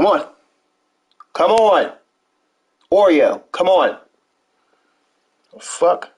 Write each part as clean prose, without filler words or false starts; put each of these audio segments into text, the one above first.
Come on. Come on. Oreo, come on. Oh, fuck.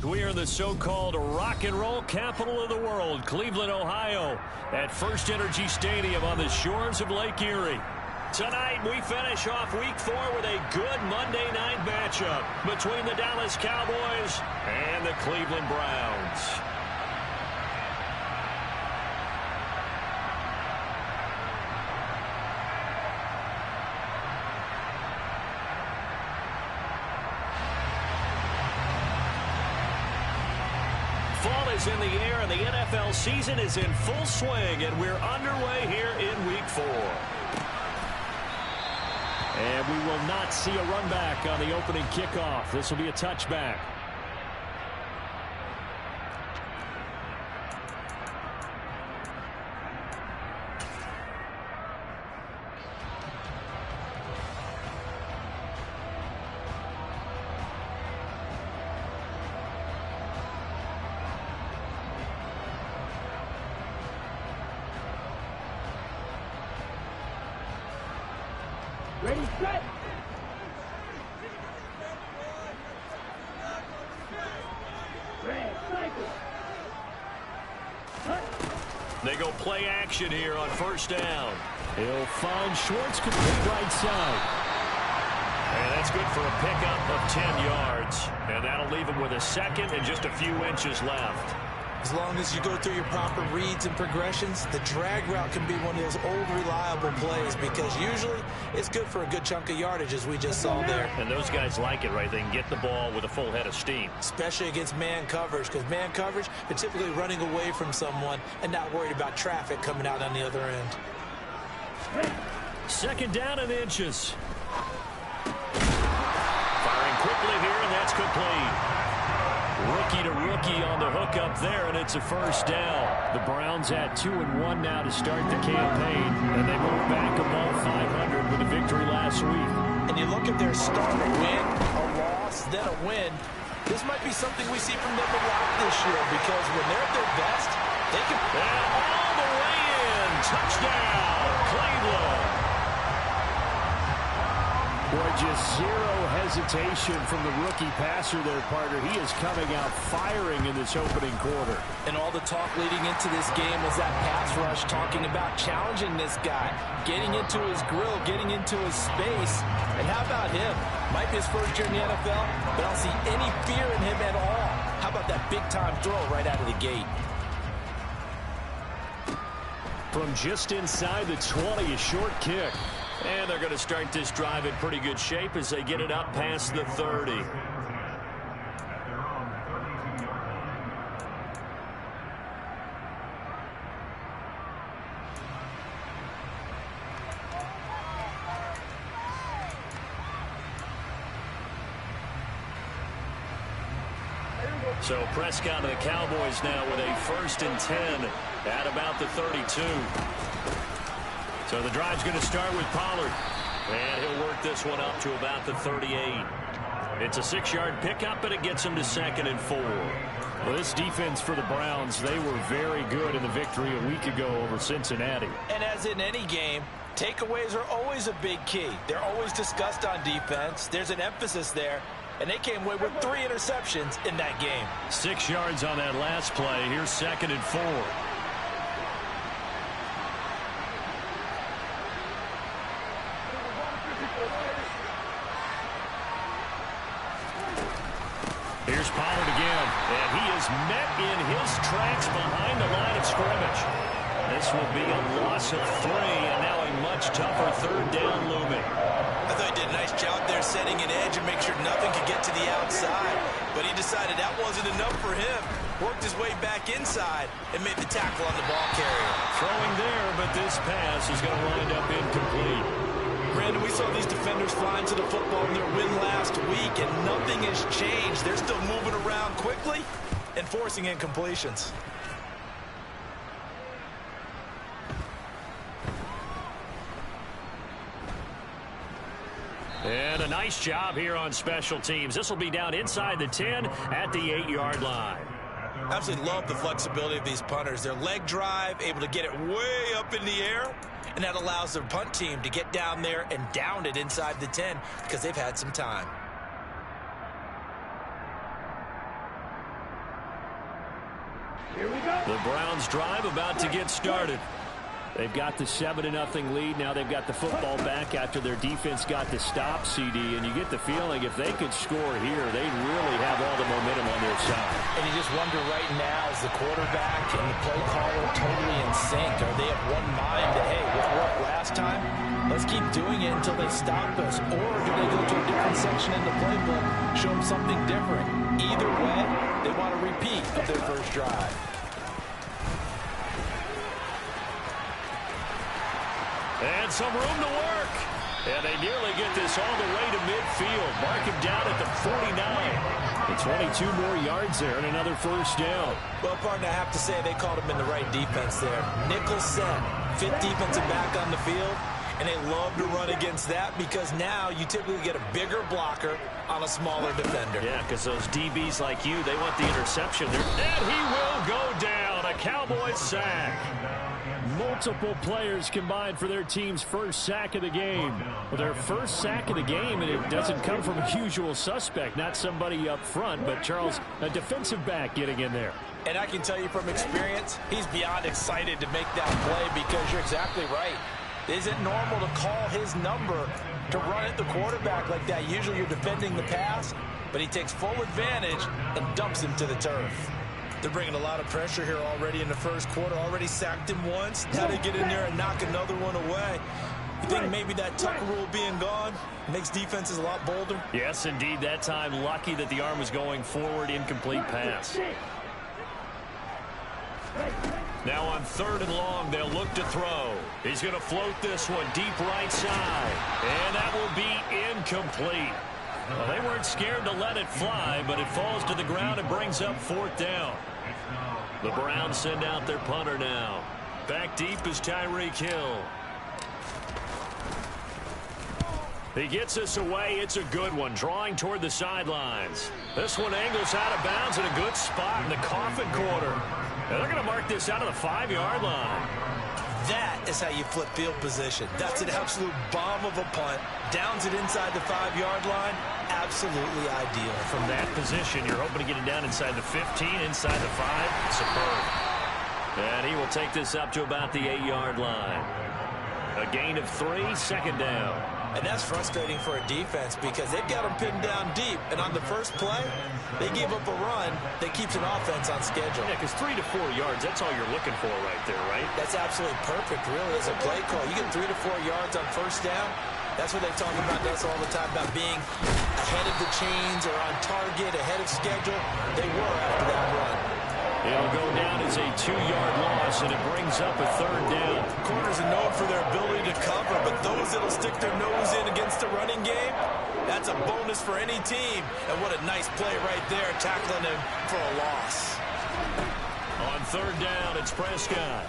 We are the so-called rock and roll capital of the world, Cleveland, Ohio, at First Energy Stadium on the shores of Lake Erie. Tonight, we finish off Week 4 with a good Monday night matchup between the Dallas Cowboys and the Cleveland Browns. Fall is in the air, and the NFL season is in full swing, and we're underway here in Week 4. And we will not see a run back on the opening kickoff. This will be a touchback. Ready, set. They go play action here on first down. He'll find Schwartz, complete right side. And that's good for a pickup of 10 yards. And that'll leave him with a second and just a few inches left. As long as you go through your proper reads and progressions, the drag route can be one of those old reliable plays because usually it's good for a good chunk of yardage, as we just saw there. And those guys like it, right? They can get the ball with a full head of steam. Especially against man coverage, because man coverage, they're typically running away from someone and not worried about traffic coming out on the other end. Second down and inches. Firing quickly here, and that's complete. Rookie to rookie on the hook up there, and it's a first down. The Browns at 2-1 now to start the campaign, and they move back above 500 with a victory last week. And you look at their start, a win, a loss, then a win. This might be something we see from them a lot this year, because when they're at their best, they can... And all the way in. Touchdown, Cleveland. Boy, just zero hesitation from the rookie passer there, partner. He is coming out firing in this opening quarter. And all the talk leading into this game was that pass rush, talking about challenging this guy, getting into his grill, getting into his space. And how about him? Might be his first year in the NFL, but I don't see any fear in him at all. How about that big-time throw right out of the gate? From just inside the 20, a short kick. And they're going to start this drive in pretty good shape as they get it up past the 30. So Prescott and the Cowboys now with a 1st and 10 at about the 32. So the drive's going to start with Pollard. And he'll work this one up to about the 38. It's a 6-yard pickup, and it gets him to 2nd and 4. Well, this defense for the Browns, they were very good in the victory a week ago over Cincinnati. And as in any game, takeaways are always a big key. They're always discussed on defense. There's an emphasis there. And they came away with 3 interceptions in that game. 6 yards on that last play. Here's 2nd and 4. Here's Pollard again. And he is met in his tracks behind the line of scrimmage. This will be a loss of 3, and now a much tougher 3rd down looming. I thought he did a nice job there setting an edge and make sure nothing could get to the outside. But he decided that wasn't enough for him. Worked his way back inside and made the tackle on the ball carrier. Throwing there, but this pass is going to wind up incomplete. Brandon, we saw these defenders flying to the football in their win last week, and nothing has changed. They're still moving around quickly and forcing incompletions. And a nice job here on special teams. This will be down inside the 10 at the 8-yard line. Absolutely love the flexibility of these punters. Their leg drive, able to get it way up in the air, and that allows their punt team to get down there and down it inside the 10 because they've had some time. Here we go. The Browns drive about to get started. They've got the 7-0 lead. Now they've got the football back after their defense got the stop, CD. And you get the feeling if they could score here, they'd really have all the momentum on their side. And you just wonder right now, is the quarterback and the play caller totally in sync? Are they of one mind that, hey, what worked last time? Let's keep doing it until they stop us. Or do they go to a different section in the playbook, show them something different? Either way, they want a repeat of their first drive. And some room to work. And they nearly get this all the way to midfield. Mark him down at the 49. And 22 more yards there and another first down. Well, partner, I have to say they called him in the right defense there. Nickel set, 5th defensive back on the field. And they love to run against that because now you typically get a bigger blocker on a smaller defender. Yeah, because those DBs like you, they want the interception. And he will go down. A Cowboys sack. Multiple players combined for their team's first sack of the game. Well, their first sack of the game, and it doesn't come from a usual suspect, not somebody up front, but Charles, a defensive back getting in there. And I can tell you from experience, he's beyond excited to make that play because you're exactly right. It isn't normal to call his number to run at the quarterback like that. Usually you're defending the pass, but he takes full advantage and dumps him to the turf. They're bringing a lot of pressure here already in the first quarter. Already sacked him once. Now they get in there and knock another one away. You think maybe that Tucker rule being gone makes defenses a lot bolder? Yes, indeed. That time, lucky that the arm was going forward. Incomplete pass. Now on 3rd and long, they'll look to throw. He's going to float this one deep right side. And that will be incomplete. Well, they weren't scared to let it fly, but it falls to the ground and brings up 4th down. The Browns send out their punter now. Back deep is Tyreek Hill. He gets this away. It's a good one, drawing toward the sidelines. This one angles out of bounds in a good spot in the coffin corner. And they're going to mark this out of the 5-yard line. That is how you flip field position. That's an absolute bomb of a punt. Downs it inside the 5-yard line. Absolutely ideal. From that position, you're hoping to get it down inside the 15, inside the 5. Superb. And he will take this up to about the 8-yard line. A gain of 3, 2nd down. And that's frustrating for a defense because they've got them pinned down deep. And on the first play, they gave up a run that keeps an offense on schedule. Yeah, because 3 to 4 yards, that's all you're looking for right there, right? That's absolutely perfect, really, as a play call. You get 3 to 4 yards on first down. That's what they talk about us all the time, about being ahead of the chains or on target, ahead of schedule. They were after that run. It'll go down as a 2-yard loss, and it brings up a 3rd down. Corners are known for their ability to cover, but those that'll stick their nose in against the running game, that's a bonus for any team. And what a nice play right there, tackling him for a loss. On 3rd down, it's Prescott.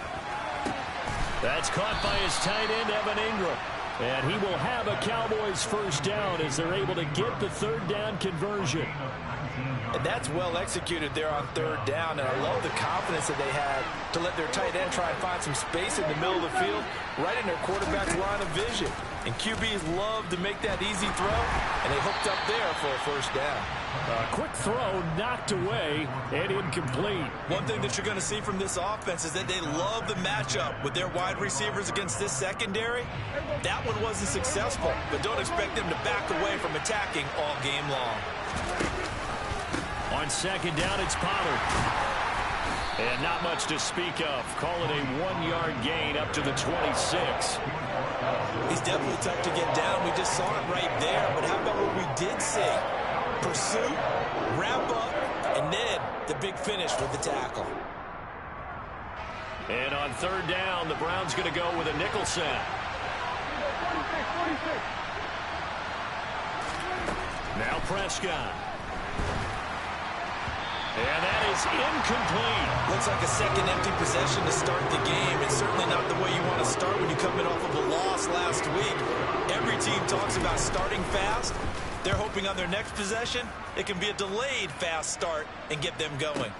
That's caught by his tight end, Evan Ingram. And he will have a Cowboys 1st down as they're able to get the 3rd down conversion. And that's well executed there on 3rd down. And I love the confidence that they had to let their tight end try and find some space in the middle of the field, right in their quarterback's line of vision. And QBs love to make that easy throw, and they hooked up there for a 1st down. A quick throw knocked away and incomplete. One thing that you're going to see from this offense is that they love the matchup with their wide receivers against this secondary. That one wasn't successful, but don't expect them to back away from attacking all game long. On 2nd down, it's Pollard. And not much to speak of. Call it a 1-yard gain up to the 26. He's definitely tough to get down. We just saw it right there. But how about what we did see? Pursuit, wrap up, and then the big finish with the tackle. And on 3rd down, the Browns going to go with a nickel set. Now Prescott. And that is incomplete. Looks like a second empty possession to start the game. It's certainly not the way you want to start when you're coming off of a loss last week. Every team talks about starting fast. They're hoping on their next possession, it can be a delayed fast start and get them going.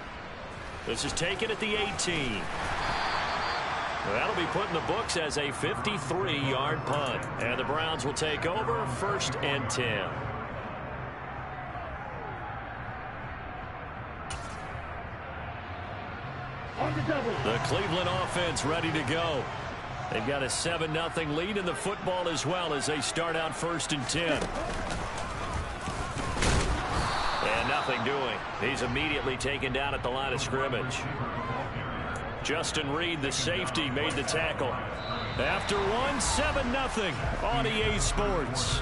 This is taken at the 18. That'll be put in the books as a 53-yard punt. And the Browns will take over 1st and 10. The Cleveland offense ready to go. They've got a 7-0 lead in the football as well as they start out 1st and 10. And nothing doing. He's immediately taken down at the line of scrimmage. Justin Reed, the safety, made the tackle. After one, 7-0 on EA Sports.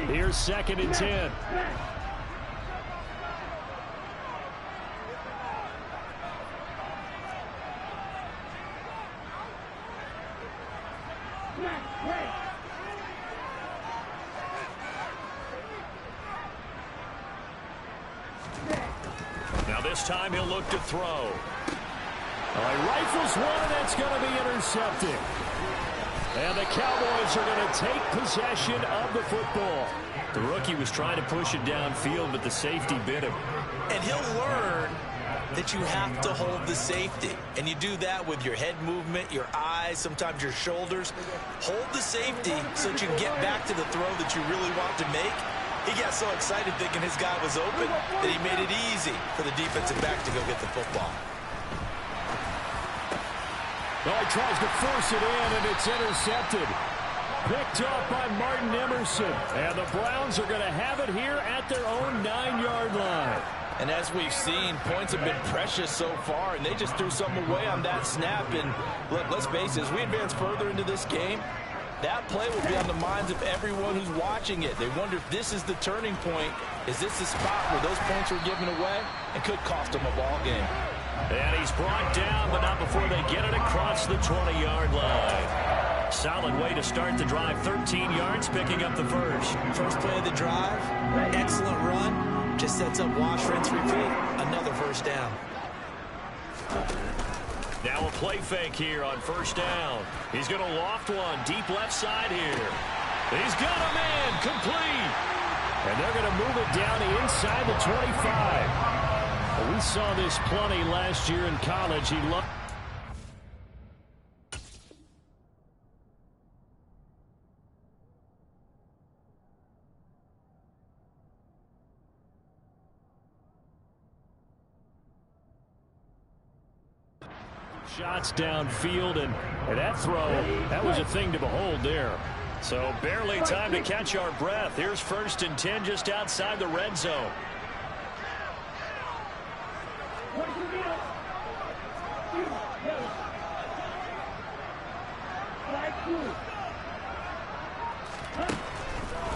Here's 2nd and 10. Now this time he'll look to throw. All right, rifles one, and that's going to be intercepted. And the Cowboys are going to take possession of the football. The rookie was trying to push it downfield, but the safety bit him. And he'll learn that you have to hold the safety. And you do that with your head movement, your eyes, sometimes your shoulders. Hold the safety so that you can get back to the throw that you really want to make. He got so excited thinking his guy was open that he made it easy for the defensive back to go get the football. Well, he tries to force it in, and it's intercepted. Picked off by Martin Emerson. And the Browns are going to have it here at their own 9-yard line. And as we've seen, points have been precious so far, and they just threw something away on that snap. And look, let's face it, as we advance further into this game, that play will be on the minds of everyone who's watching it. They wonder if this is the turning point. Is this the spot where those points were given away and could cost them a ball game? And he's brought down, but not before they get it across the 20-yard line. Solid way to start the drive. 13 yards, picking up the first. First play of the drive, excellent run. Just sets up wash, rinse, repeat. Another first down. Now a play fake here on 1st down. He's going to loft one deep left side here. He's got a man complete. And they're going to move it down to inside the 25. Well, we saw this plenty last year in college. He loved Shots downfield, and that throw, that was a thing to behold there. So barely time to catch our breath. Here's 1st and 10 just outside the red zone.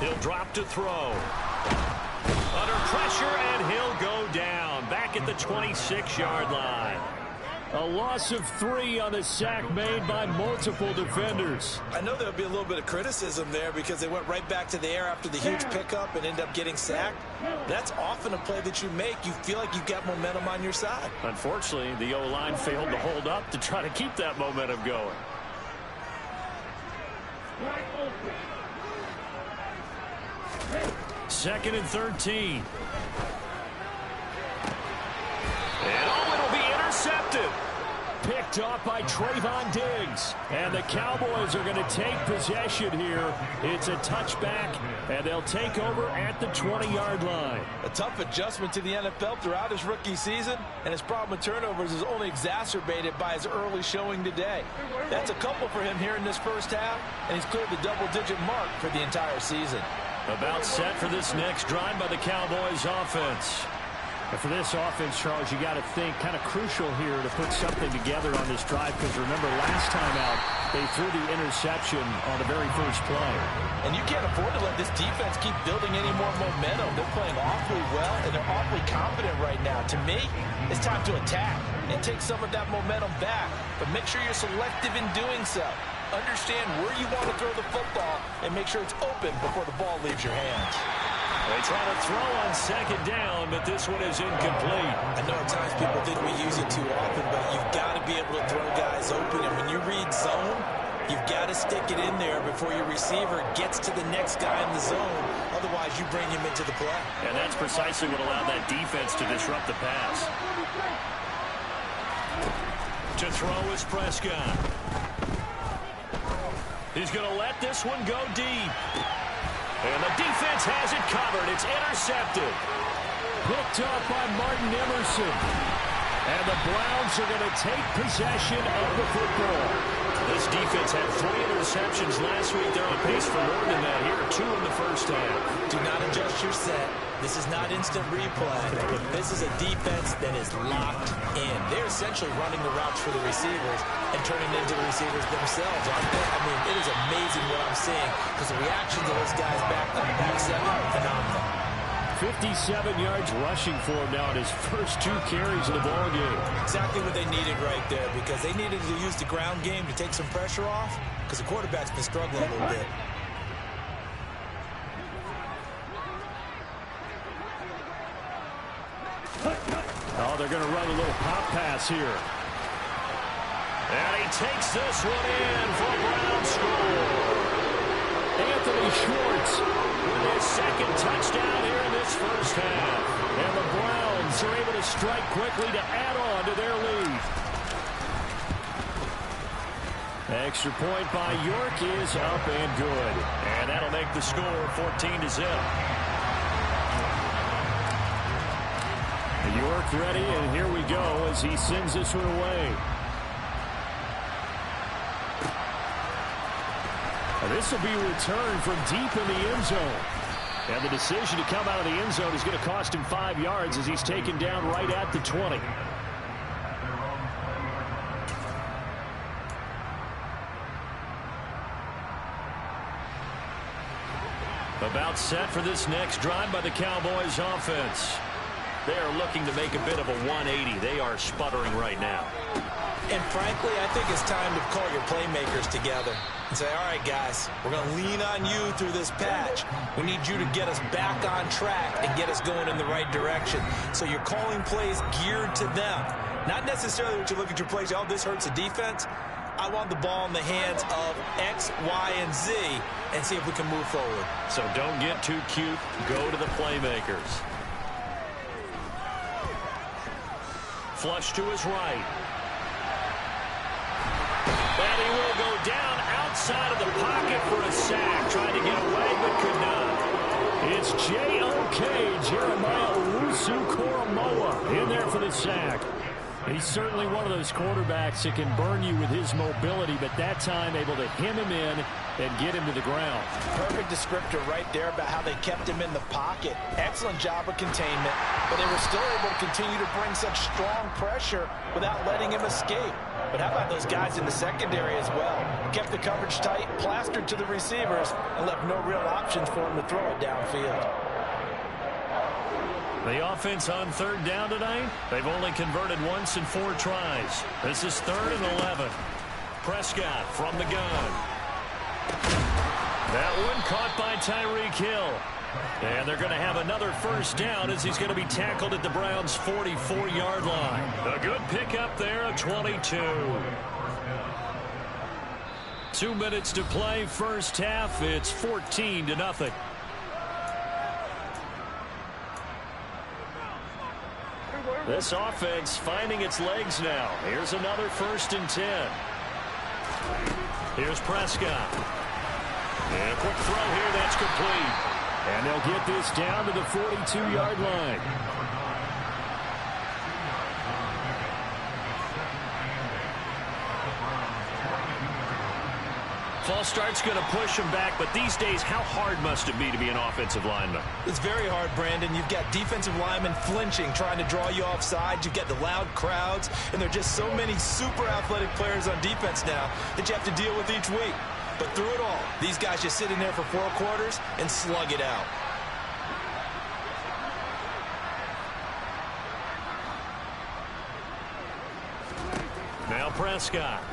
He'll drop to throw. Under pressure, and he'll go down. Back at the 26-yard line. A loss of 3 on the sack made by multiple defenders. I know there'll be a little bit of criticism there because they went right back to the air after the huge pickup and end up getting sacked. That's often a play that you make. You feel like you've got momentum on your side. Unfortunately, the O-line failed to hold up to try to keep that momentum going. Second and 13. And it'll be intercepted. Picked off by Trayvon Diggs. And the Cowboys are going to take possession here. It's a touchback, and they'll take over at the 20-yard line. A tough adjustment to the NFL throughout his rookie season, and his problem with turnovers is only exacerbated by his early showing today. That's a couple for him here in this first half, and he's cleared the double-digit mark for the entire season. About set for this next drive by the Cowboys offense. And for this offense, Charles, you got to think kind of crucial here to put something together on this drive, because remember last time out they threw the interception on the very first play. And you can't afford to let this defense keep building any more momentum. They're playing awfully well, and they're awfully confident right now. To me, it's time to attack and take some of that momentum back, but make sure you're selective in doing so. Understand where you want to throw the football and make sure it's open before the ball leaves your hands. They try to throw on second down, but this one is incomplete. I know at times people think we use it too often, but you've got to be able to throw guys open. And when you read zone, you've got to stick it in there before your receiver gets to the next guy in the zone. Otherwise, you bring him into the play. And that's precisely what allowed that defense to disrupt the pass. To throw is Prescott. He's going to let this one go deep. And the defense has it covered. It's intercepted. Picked up by Martin Emerson. And the Browns are going to take possession of the football. This defense had 3 interceptions last week. They're on pace for more than that here. 2 in the first half. Do not adjust your set. This is not instant replay. This is a defense that is locked in. They're essentially running the routes for the receivers and turning into the receivers themselves, aren't they? I mean, it is amazing what I'm seeing because the reaction to those guys back on the back seven, phenomenal. 57 yards rushing for him now in his first 2 carries of the ball game. Exactly what they needed right there, because they needed to use the ground game to take some pressure off because the quarterback's been struggling a little bit. Oh, they're going to run a little pop pass here. And he takes this one in for a Brown score. Anthony Schwartz with his second touchdown here in this first half. And the Browns are able to strike quickly to add on to their lead. Extra point by York is up and good. And that'll make the score 14-0. York ready, and here we go as he sends this one away. This will be returned from deep in the end zone. And the decision to come out of the end zone is going to cost him 5 yards as he's taken down right at the 20. About set for this next drive by the Cowboys offense. They are looking to make a bit of a 180. They are sputtering right now. And frankly, I think it's time to call your playmakers together and say, all right, guys, we're going to lean on you through this patch. We need you to get us back on track and get us going in the right direction. So you're calling plays geared to them. Not necessarily what you look at your plays, oh, this hurts the defense. I want the ball in the hands of X, Y, and Z and see if we can move forward. So don't get too cute. Go to the playmakers. Flush to his right. And he will go down outside of the pocket for a sack. Trying to get away, but could not. It's J.O.K. Jeremiah Owusu-Koramoah in there for the sack. He's certainly one of those quarterbacks that can burn you with his mobility, but that time able to hem him in and get him to the ground. Perfect descriptor right there about how they kept him in the pocket. Excellent job of containment, but they were still able to continue to bring such strong pressure without letting him escape. But how about those guys in the secondary as well? Kept the coverage tight, plastered to the receivers, and left no real options for him to throw it downfield. The offense on third down tonight, they've only converted once in 4 tries. This is 3rd and 11. Prescott from the gun. That one caught by Tyreek Hill. And they're going to have another first down as he's going to be tackled at the Browns' 44-yard line. A good pickup there, a 22. 2 minutes to play, first half. It's 14-0. This offense finding its legs now. Here's another 1st and 10. Here's Prescott. And a quick throw here, that's complete. And they'll get this down to the 42-yard line. False start's going to push him back, but these days, how hard must it be to be an offensive lineman? It's very hard, Brandon. You've got defensive linemen flinching, trying to draw you offside. You've got the loud crowds, and there are just so many super athletic players on defense now that you have to deal with each week. But through it all, these guys just sit in there for 4 quarters and slug it out. Now Prescott.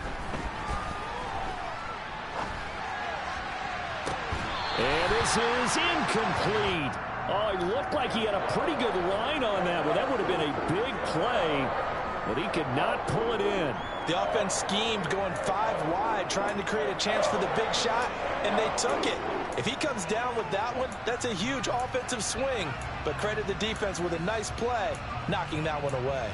And this is incomplete. Oh, it looked like he had a pretty good line on that, but that would have been a big play, but he could not pull it in. The offense schemed going 5 wide, trying to create a chance for the big shot, and they took it. If he comes down with that one, that's a huge offensive swing, but credit the defense with a nice play, knocking that one away.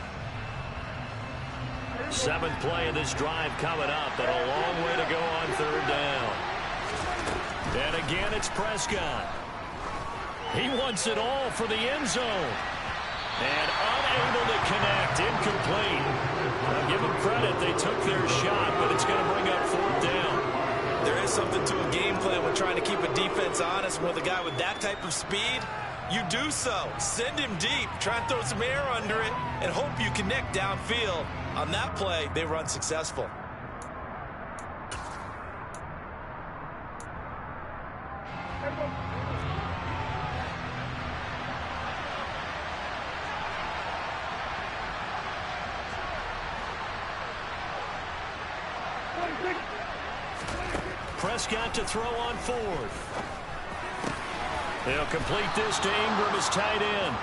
7th play of this drive coming up, but a long way to go on 3rd down. And again, it's Prescott. He wants it all for the end zone. And unable to connect, incomplete. Now give them credit, they took their shot, but it's going to bring up 4th down. There is something to a game plan when trying to keep a defense honest. With a guy with that type of speed, you do so. Send him deep, try and throw some air under it, and hope you connect downfield. On that play, they were unsuccessful. Prescott to throw on 4th. They'll complete this to Ingram as tight end.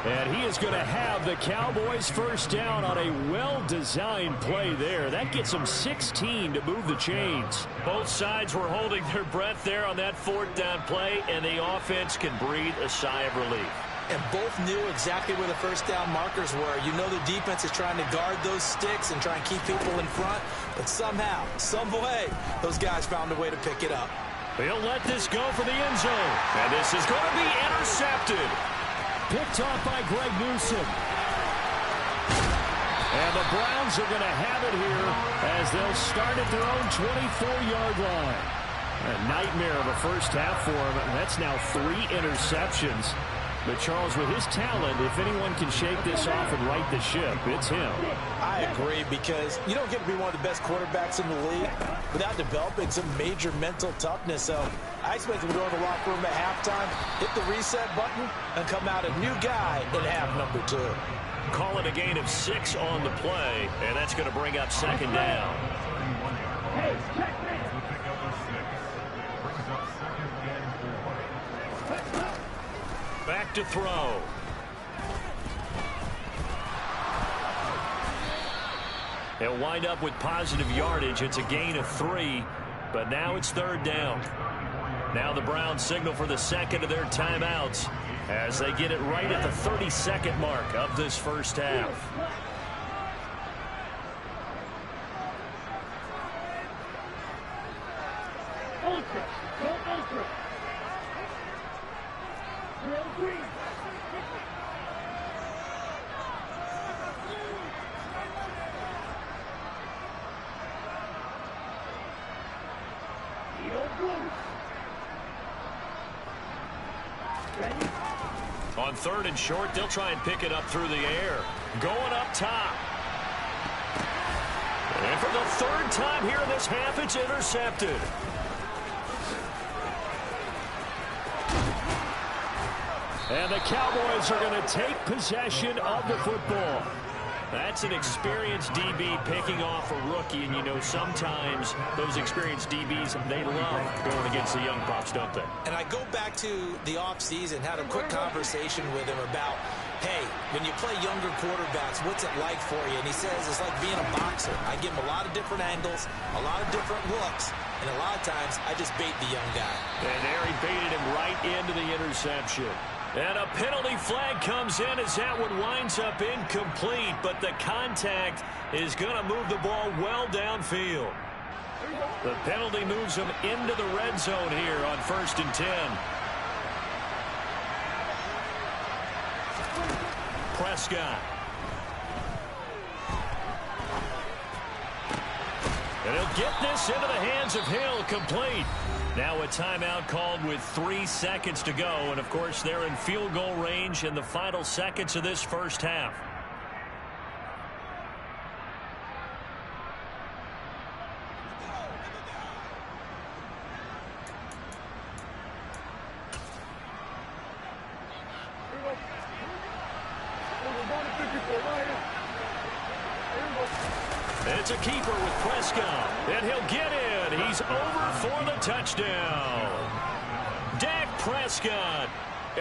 And he is going to have the Cowboys first down on a well-designed play there. That gets them 16 to move the chains. Both sides were holding their breath there on that 4th down play, and the offense can breathe a sigh of relief. And both knew exactly where the first down markers were. You know the defense is trying to guard those sticks and try and keep people in front. But somehow, some way, those guys found a way to pick it up. He'll let this go for the end zone. And this is going to be intercepted. Picked off by Greg Newsome. And the Browns are going to have it here as they'll start at their own 24-yard line. A nightmare of a first half for him. That's now 3 interceptions. But, Charles, with his talent, if anyone can shake this off and right the ship, it's him. I agree, because you don't get to be one of the best quarterbacks in the league without developing some major mental toughness. So I expect him to go to the locker room at halftime, hit the reset button, and come out a new guy in half number 2. Call it a gain of 6 on the play, and that's going to bring up 2nd down. Back to throw. He'll wind up with positive yardage. It's a gain of 3, but now it's 3rd down. Now the Browns signal for the 2nd of their timeouts as they get it right at the 32nd mark of this first half. On 3rd and short, they'll try and pick it up through the air. Going up top. And for the 3rd time here in this half, it's intercepted. And the Cowboys are going to take possession of the football. That's an experienced DB picking off a rookie, and you know sometimes those experienced DBs, they love going against the young pups, don't they? And I go back to the offseason, had a quick conversation with him about, hey, when you play younger quarterbacks, what's it like for you? And he says it's like being a boxer. I give him a lot of different angles, a lot of different looks, and a lot of times I just bait the young guy. And there he baited him right into the interception. And a penalty flag comes in as that one winds up incomplete, but the contact is going to move the ball well downfield. The penalty moves him into the red zone here on 1st and 10. Prescott. And he'll get this into the hands of Hill, complete. Now a timeout called with 3 seconds to go. And, of course, they're in field goal range in the final seconds of this first half. It's a keeper with Prescott, and he'll get in. He's over for the touchdown. Dak Prescott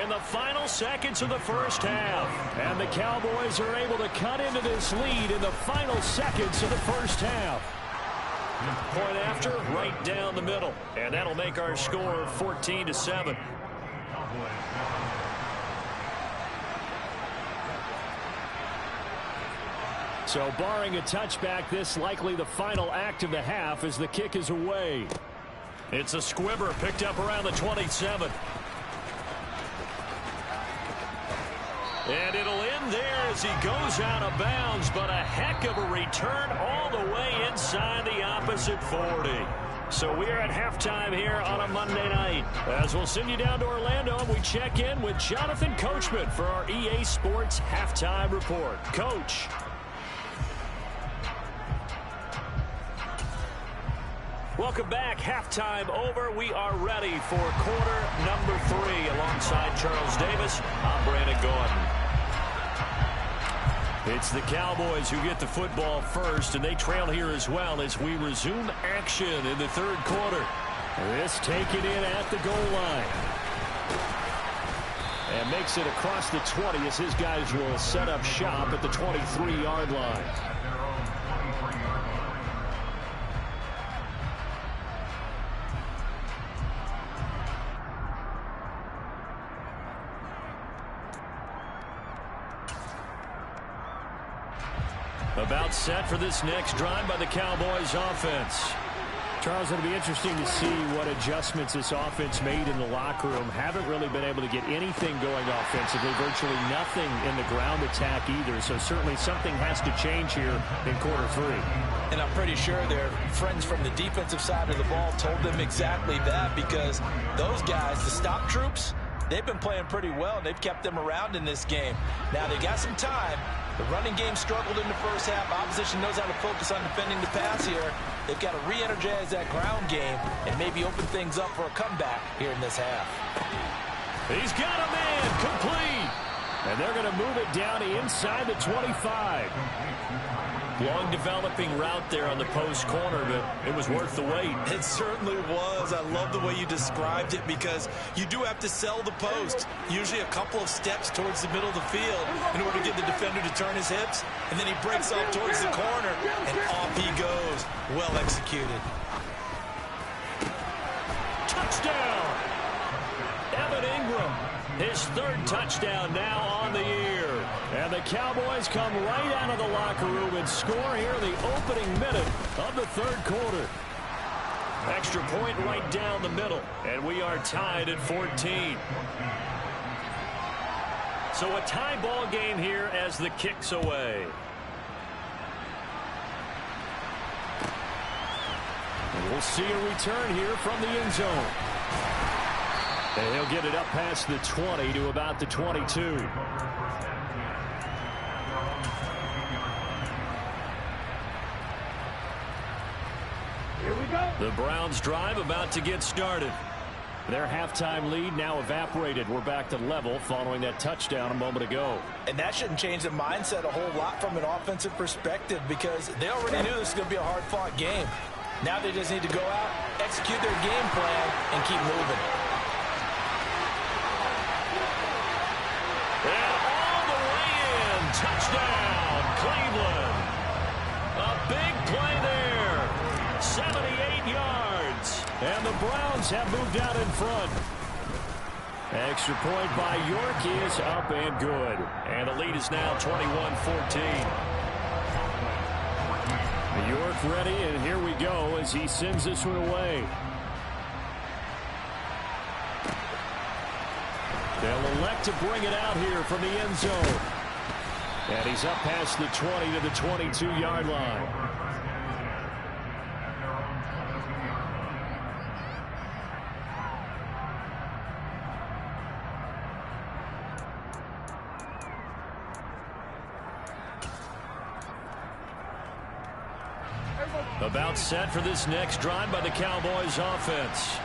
in the final seconds of the first half. And the Cowboys are able to cut into this lead in the final seconds of the first half. Point after, right down the middle. And that'll make our score 14-7. So barring a touchback, this likely the final act of the half as the kick is away. It's a squibber picked up around the 27. And it'll end there as he goes out of bounds, but a heck of a return all the way inside the opposite 40. So we are at halftime here on a Monday night. As we'll send you down to Orlando, and we check in with Jonathan Coachman for our EA Sports Halftime Report. Coach. Welcome back. Halftime over. We are ready for quarter number 3. Alongside Charles Davis, I'm Brandon Gordon. It's the Cowboys who get the football first, and they trail here as well as we resume action in the third quarter. This taken in at the goal line. And makes it across the 20 as his guys will set up shop at the 23-yard line. About set for this next drive by the Cowboys offense. Charles, it'll be interesting to see what adjustments this offense made in the locker room. Haven't really been able to get anything going offensively. Virtually nothing in the ground attack either. So certainly something has to change here in quarter 3. And I'm pretty sure their friends from the defensive side of the ball told them exactly that, because those guys, the stop troops, they've been playing pretty well. They've kept them around in this game. Now they got some time. The running game struggled in the first half. Opposition knows how to focus on defending the pass here. They've got to re-energize that ground game and maybe open things up for a comeback here in this half. He's got a man, complete. And they're going to move it down inside the 25. Long developing route there on the post corner, but it was worth the wait. It certainly was. I love the way you described it, because you do have to sell the post. Usually a couple of steps towards the middle of the field in order to get the defender to turn his hips, and then he breaks off towards the corner, and off he goes. Well executed. Touchdown! Evan Ingram, his 3rd touchdown now on the year. And the Cowboys come right out of the locker room and score here in the opening minute of the third quarter. Extra point right down the middle, and we are tied at 14. So a tie ball game here as the kick's away. And we'll see a return here from the end zone. And he'll get it up past the 20 to about the 22. Here we go. The Browns drive about to get started. Their halftime lead now evaporated. We're back to level following that touchdown a moment ago. And that shouldn't change the mindset a whole lot from an offensive perspective because they already knew this was going to be a hard-fought game. Now they just need to go out, execute their game plan, and keep moving. And all the way in. Touchdown, Cleveland. A big play there. 78 yards. And the Browns have moved out in front. Extra point by York is up and good. And the lead is now 21-14. York ready, and here we go as he sends this one away. They'll elect to bring it out here from the end zone. And he's up past the 20 to the 22-yard line. About set for this next drive by the Cowboys offense.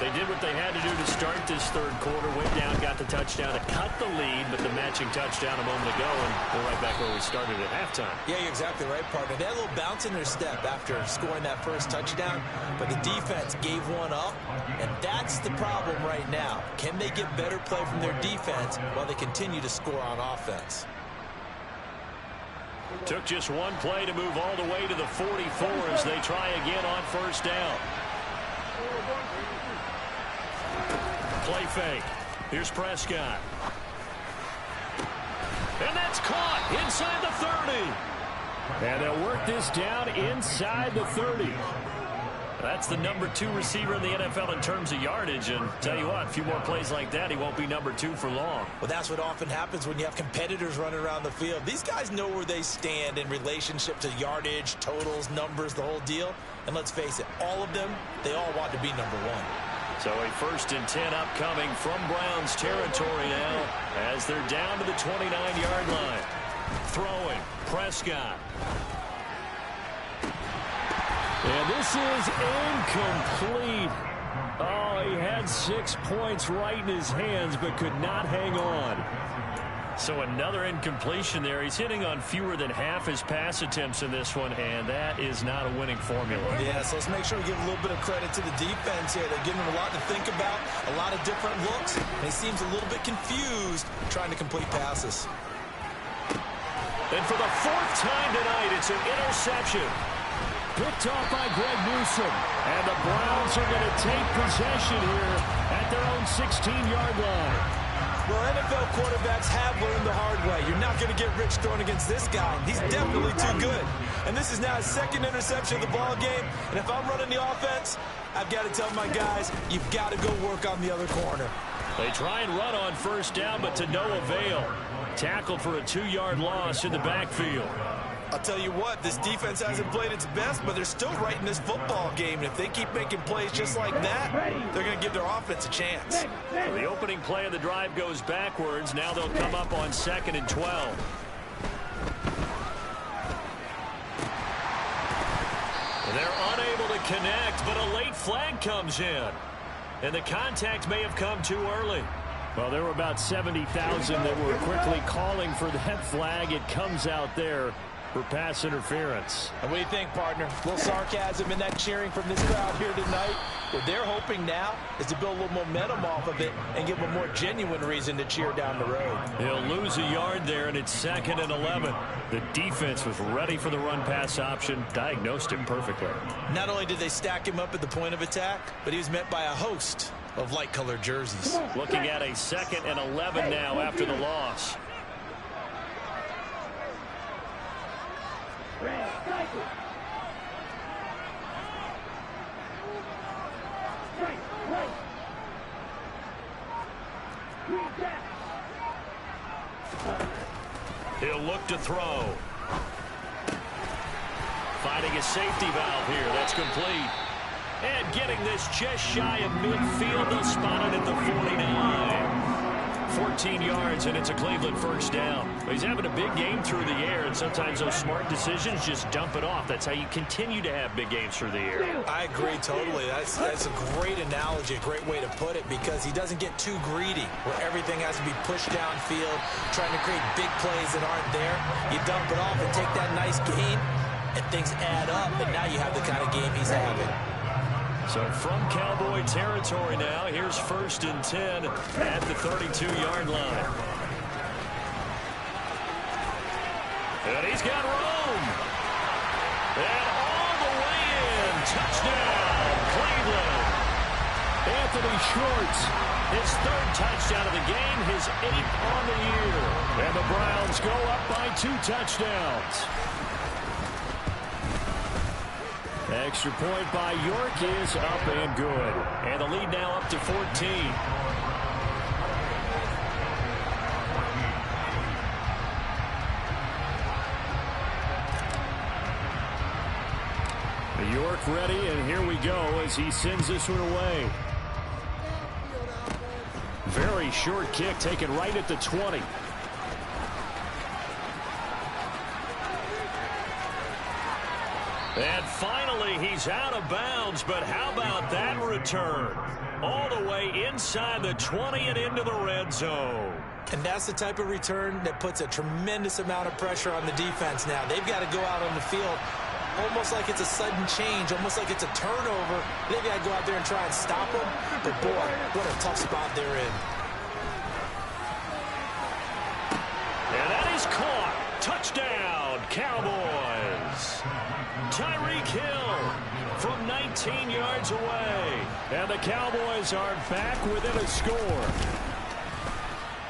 They did what they had to do to start this third quarter. Went down, got the touchdown to cut the lead, but the matching touchdown a moment ago, and we're right back where we started at halftime. Yeah, you're exactly right, partner. They had a little bounce in their step after scoring that first touchdown, but the defense gave one up, and that's the problem right now. Can they get better play from their defense while they continue to score on offense? Took just one play to move all the way to the 44 as they try again on first down. Play fake. Here's Prescott. And that's caught inside the 30. And they'll work this down inside the 30. That's the number 2 receiver in the NFL in terms of yardage. And tell you what, a few more plays like that, he won't be number 2 for long. Well, that's what often happens when you have competitors running around the field. These guys know where they stand in relationship to yardage, totals, numbers, the whole deal. And let's face it, all of them, they all want to be number 1. So a 1st and 10 upcoming from Browns territory now as they're down to the 29-yard line. Throwing, Prescott. And this is incomplete. Oh, he had 6 points right in his hands but could not hang on. So another incompletion there. He's hitting on fewer than half his pass attempts in this one, and that is not a winning formula. Yeah, so let's make sure we give a little bit of credit to the defense here. They're giving him a lot to think about, a lot of different looks, and he seems a little bit confused trying to complete passes. And for the 4th time tonight, it's an interception. Picked off by Greg Newsome. And the Browns are going to take possession here at their own 16-yard line. Well, NFL quarterbacks have learned the hard way. You're not going to get rich throwing against this guy. He's definitely too good. And this is now his 2nd interception of the ball game. And if I'm running the offense, I've got to tell my guys, you've got to go work on the other corner. They try and run on first down, but to no avail. Tackled for a 2-yard loss in the backfield. I'll tell you what, this defense hasn't played its best, but they're still right in this football game. And if they keep making plays just like that, they're going to give their offense a chance. So the opening play of the drive goes backwards. Now they'll come up on 2nd and 12. They're unable to connect, but a late flag comes in. And the contact may have come too early. Well, there were about 70,000 that were quickly calling for that flag. It comes out there for pass interference. And what do you think, partner? A little sarcasm in that cheering from this crowd here tonight. What they're hoping now is to build a little momentum off of it and give them a more genuine reason to cheer down the road. He'll lose a yard there, and it's 2nd and 11. The defense was ready for the run-pass option, diagnosed it perfectly. Not only did they stack him up at the point of attack, but he was met by a host of light-colored jerseys. Looking at a 2nd and 11 now after the loss. He'll look to throw. Finding a safety valve here. That's complete. And getting this just shy of midfield, they'll spot it at the 49. 14 yards, and it's a Cleveland first down. He's having a big game through the air, and sometimes those smart decisions just dump it off. That's how you continue to have big games through the air. I agree totally. That's a great analogy, a great way to put it, because he doesn't get too greedy where everything has to be pushed downfield, trying to create big plays that aren't there. You dump it off and take that nice gain, and things add up, and now you have the kind of game he's having. So from Cowboy territory now, here's 1st and 10 at the 32-yard line. And he's got room. And all the way in. Touchdown, Cleveland. Anthony Schwartz, his 3rd touchdown of the game, his 8th on the year. And the Browns go up by 2 touchdowns. Extra point by York is up and good. And the lead now up to 14. York ready, and here we go as he sends this one away. Very short kick taken right at the 20. And finally, he's out of bounds, but how about that return? All the way inside the 20 and into the red zone. And that's the type of return that puts a tremendous amount of pressure on the defense now. They've got to go out on the field almost like it's a sudden change, almost like it's a turnover. They've got to go out there and try and stop them. But, boy, what a tough spot they're in. And that is caught. Touchdown, Cowboys. Tyreek Hill from 19 yards away. And the Cowboys are back within a score.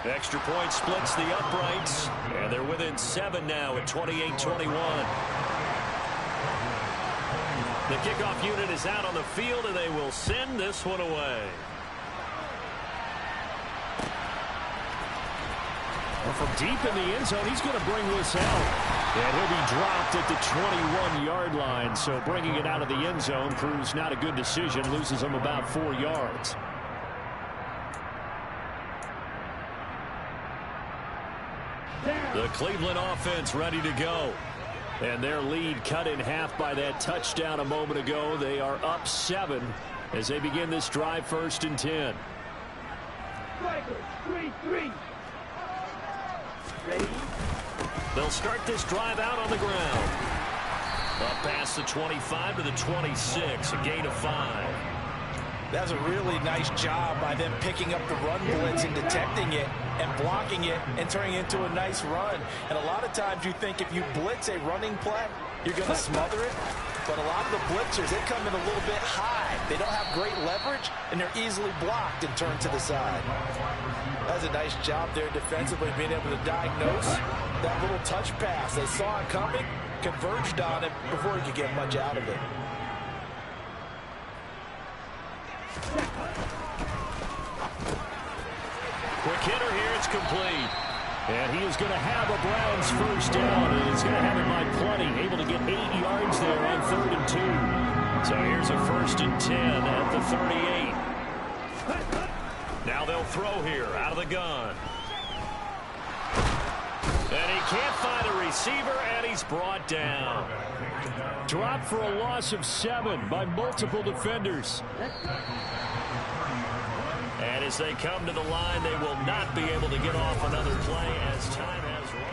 Extra point splits the uprights, and they're within 7 now at 28-21. The kickoff unit is out on the field, and they will send this one away. Well, from deep in the end zone, he's going to bring this out. And he'll be dropped at the 21-yard line. So bringing it out of the end zone proves not a good decision. Loses him about 4 yards. The Cleveland offense ready to go. And their lead cut in half by that touchdown a moment ago. They are up 7 as they begin this drive, 1st and 10. Strikers, 3-3. Ready? They'll start this drive out on the ground. Up past the 25 to the 26, a gain of 5. That's a really nice job by them picking up the run blitz and detecting it and blocking it and turning it into a nice run. And a lot of times you think if you blitz a running play, you're going to smother it. But a lot of the blitzers, they come in a little bit high. They don't have great leverage, and they're easily blocked and turned to the side. That's a nice job there defensively, being able to diagnose that little touch pass. They saw it coming, converged on it before he could get much out of it. Quick hitter here, it's complete. And he is going to have a Browns first down, and he's going to have it by plenty. Able to get 8 yards there on 3rd and 2. So here's a 1st and 10 at the 38. Now they'll throw here out of the gun. And he can't find a receiver, and he's brought down. Dropped for a loss of 7 by multiple defenders. And as they come to the line, they will not be able to get off another play as time has run.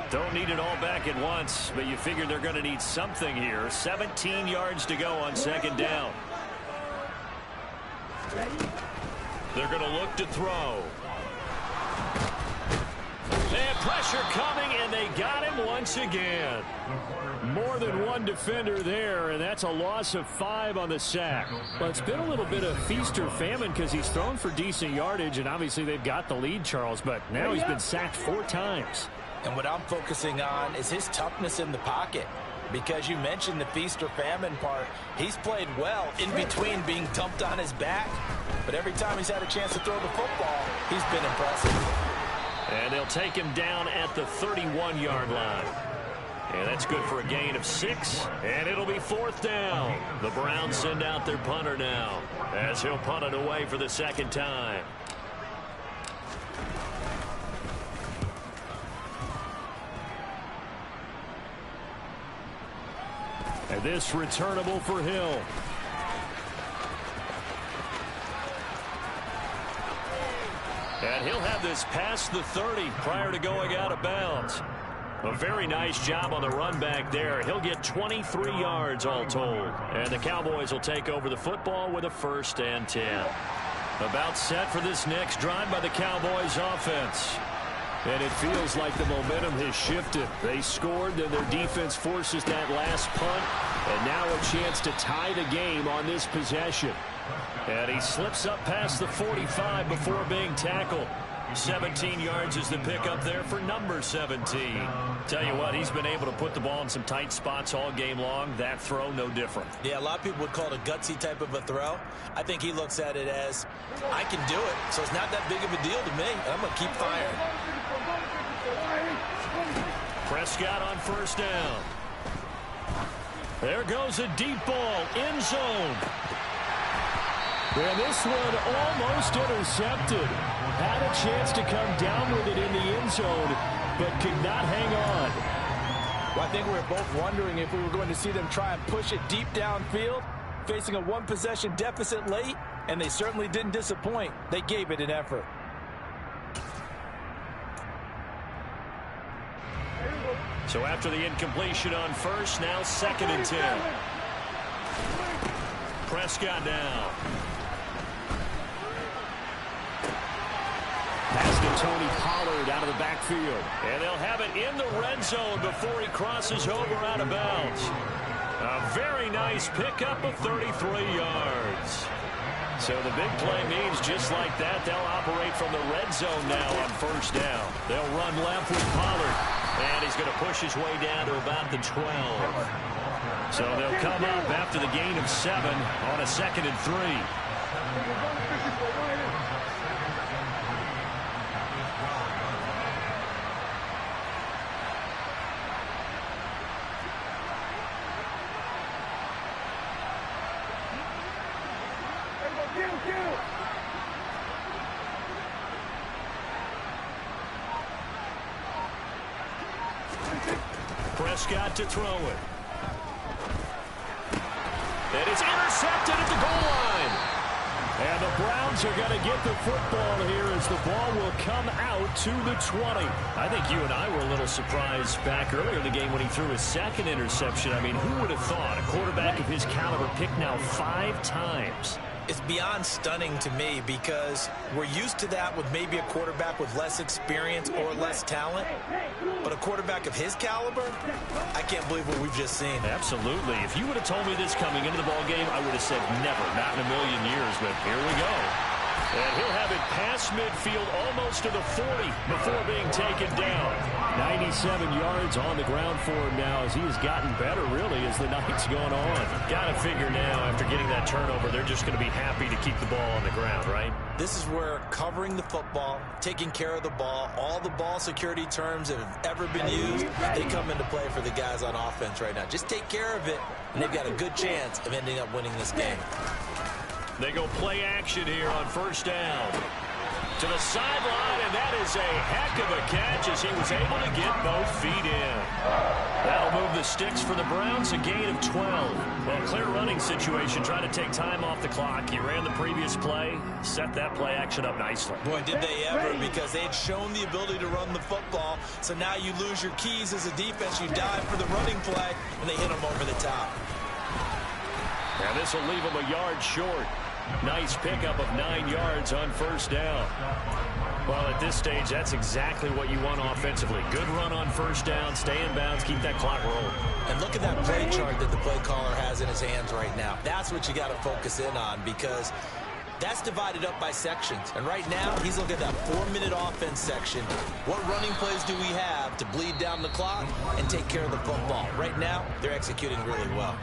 Don't need it all back at once, but you figure they're going to need something here. 17 yards to go on second down. They're going to look to throw. And pressure coming, and they got him once again. More than one defender there, and that's a loss of 5 on the sack. Well, it's been a little bit of feast or famine because he's thrown for decent yardage, and obviously they've got the lead, Charles, but now he's been sacked 4 times. And what I'm focusing on is his toughness in the pocket. Because you mentioned the feast or famine part. He's played well in between being dumped on his back. But every time he's had a chance to throw the football, he's been impressive. And they'll take him down at the 31-yard line. And that's good for a gain of 6. And it'll be 4th down. The Browns send out their punter now, as he'll punt it away for the second time. And this returnable for Hill. And he'll have this past the 30 prior to going out of bounds. A very nice job on the run back there. He'll get 23 yards all told. And the Cowboys will take over the football with a 1st and 10. About set for this next drive by the Cowboys offense. And it feels like the momentum has shifted. They scored, then their defense forces that last punt. And now a chance to tie the game on this possession. And he slips up past the 45 before being tackled. 17 yards is the pickup there for number 17. Tell you what, he's been able to put the ball in some tight spots all game long. That throw, no different. Yeah, a lot of people would call it a gutsy type of a throw. I think he looks at it as, I can do it, so it's not that big of a deal to me, and I'm going to keep firing. Prescott on 1st down. There goes a deep ball, end zone. And this one almost intercepted. Had a chance to come down with it in the end zone, but could not hang on. Well, I think we were both wondering if we were going to see them try and push it deep downfield, facing a 1-possession deficit late, and they certainly didn't disappoint. They gave it an effort. So after the incompletion on 1st, now 2nd and 10. Prescott down. Pass to Tony Pollard out of the backfield. And they'll have it in the red zone before he crosses over out of bounds. A very nice pickup of 33 yards. So the big play means just like that, they'll operate from the red zone now on 1st down. They'll run left with Pollard. And he's going to push his way down to about the 12. So they'll come up after the gain of 7 on a 2nd and 3. Prescott to throw it. And it's intercepted at the goal line. And the Browns are going to get the football here as the ball will come out to the 20. I think you and I were a little surprised back earlier in the game when he threw his 2nd interception. I mean, who would have thought a quarterback of his caliber picked now 5 times? It's beyond stunning to me because we're used to that with maybe a quarterback with less experience or less talent. But a quarterback of his caliber, I can't believe what we've just seen. Absolutely. If you would have told me this coming into the ball game, I would have said never, not in a million years. But here we go. And he'll have it past midfield almost to the 40 before being taken down. 97 yards on the ground for him now as he has gotten better, really, as the night's gone on. Got to figure now, after getting that turnover, they're just going to be happy to keep the ball on the ground, right? This is where covering the football, taking care of the ball, all the ball security terms that have ever been used, they come into play for the guys on offense right now. Just take care of it, and they've got a good chance of ending up winning this game. They go play action here on 1st down. To the sideline, and that is a heck of a catch as he was able to get both feet in. That'll move the sticks for the Browns, a gain of 12. Well, clear running situation, trying to take time off the clock. He ran the previous play, set that play action up nicely. Boy, did they ever, because they had shown the ability to run the football. So now you lose your keys as a defense. You dive for the running play, and they hit him over the top. And this will leave him a yard short. Nice pickup of 9 yards on first down. Well, at this stage, that's exactly what you want offensively. Good run on first down, stay in bounds, keep that clock rolling. And look at that play chart that the play caller has in his hands right now. That's what you got to focus in on, because that's divided up by sections. And right now, he's looking at that 4-minute offense section. What running plays do we have to bleed down the clock and take care of the football? Right now, they're executing really well.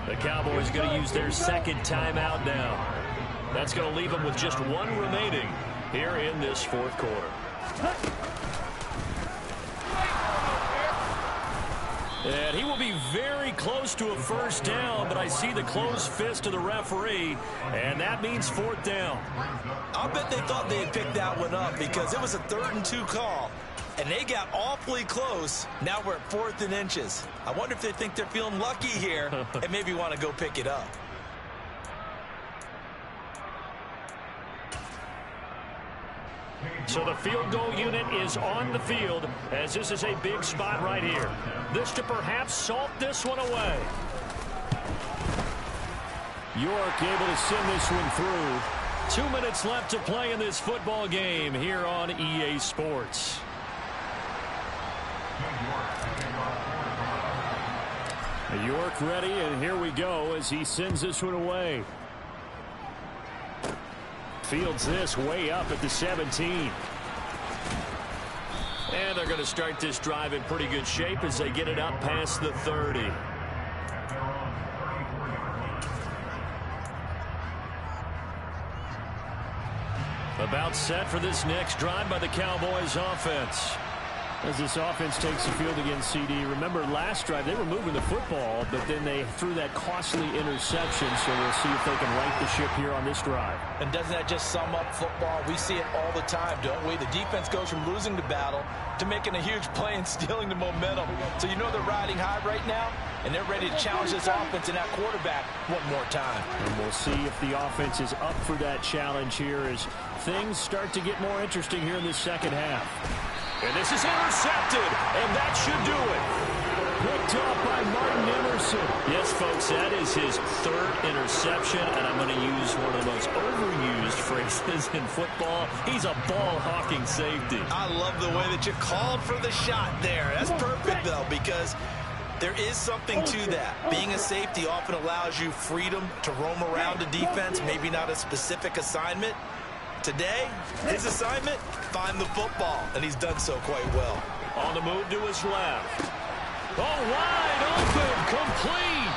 The Cowboys are going to use their second timeout now. That's going to leave them with just one remaining here in this fourth quarter. And he will be very close to a first down, but I see the closed fist of the referee, and that means fourth down. I'll bet they thought they had picked that one up, because it was a 3rd and 2 call. And they got awfully close. Now we're at 4th and inches. I wonder if they think they're feeling lucky here and maybe want to go pick it up. So the field goal unit is on the field, as this is a big spot right here. This to perhaps salt this one away. York able to send this one through. 2 minutes left to play in this football game here on EA Sports. York ready, and here we go as he sends this one away. Fields this way up at the 17. And they're going to start this drive in pretty good shape as they get it up past the 30. About set for this next drive by the Cowboys offense. As this offense takes the field against CD. Remember last drive they were moving the football, but then they threw that costly interception, so we'll see if they can right the ship here on this drive. And doesn't that just sum up football? We see it all the time, don't we? The defense goes from losing the battle to making a huge play and stealing the momentum. So you know they're riding high right now, and they're ready to challenge this offense and that quarterback one more time. And we'll see if the offense is up for that challenge here as things start to get more interesting here in this second half. And this is intercepted, and that should do it. Picked up by Martin Emerson. Yes, folks, that is his 3rd interception, and I'm going to use one of the most overused phrases in football. He's a ball-hawking safety. I love the way that you called for the shot there. That's perfect, though, because there is something to that. Being a safety often allows you freedom to roam around a defense, maybe not a specific assignment. Today, his assignment, find the football, and he's done so quite well. On the move to his left. Oh, wide open, complete.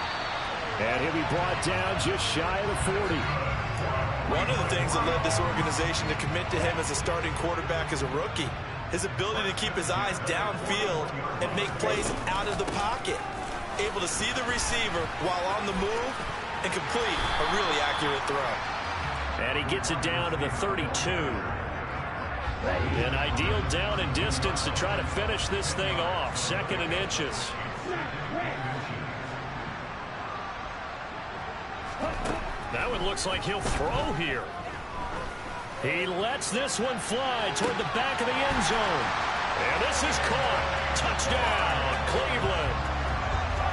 And he'll be brought down just shy of the 40. One of the things that led this organization to commit to him as a starting quarterback as a rookie, his ability to keep his eyes downfield and make plays out of the pocket. Able to see the receiver while on the move and complete a really accurate throw. And he gets it down to the 32. An ideal down and distance to try to finish this thing off. 2nd and inches. That one looks like he'll throw here. He lets this one fly toward the back of the end zone. And this is caught. Touchdown, Cleveland.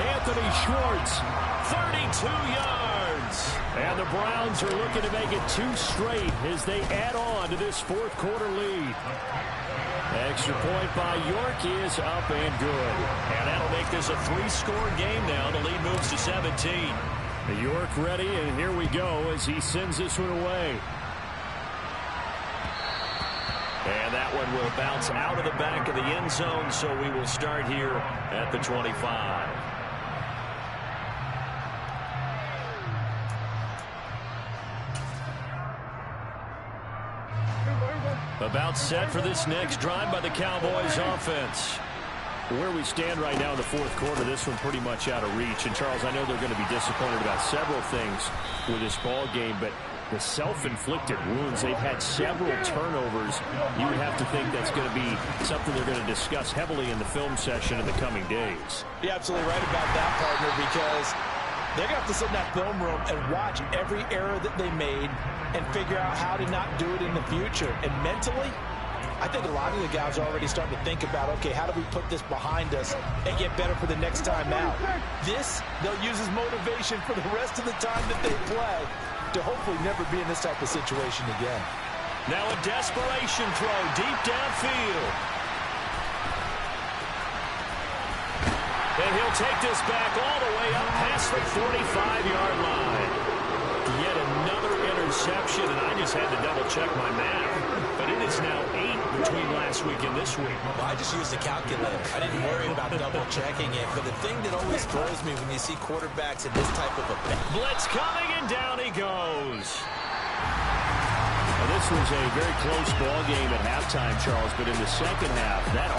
Anthony Schwartz, 32 yards. And the Browns are looking to make it 2 straight as they add on to this fourth quarter lead. Extra point by York is up and good. And that'll make this a 3-score game now. The lead moves to 17. York ready, and here we go as he sends this one away. And that one will bounce out of the back of the end zone, so we will start here at the 25. About set for this next drive by the Cowboys offense. Where we stand right now in the fourth quarter, this one pretty much out of reach. And, Charles, I know they're going to be disappointed about several things with this ball game, but the self-inflicted wounds. They've had several turnovers. You would have to think that's going to be something they're going to discuss heavily in the film session in the coming days. You're absolutely right about that, partner, because they're going to have to sit in that film room and watch every error that they made and figure out how to not do it in the future. And mentally, I think a lot of the guys are already starting to think about, okay, how do we put this behind us and get better for the next time out? This, they'll use as motivation for the rest of the time that they play to hopefully never be in this type of situation again. Now a desperation throw deep downfield. And he'll take this back all the way up past the 45-yard line. Yet another interception, and I just had to double-check my math. But it is now 8 between last week and this week. Well, I just used a calculator. I didn't worry about double-checking it. But the thing that always throws me when you see quarterbacks in this type of a blitz coming, and down he goes. Now, this was a very close ball game at halftime, Charles, but in the second half, that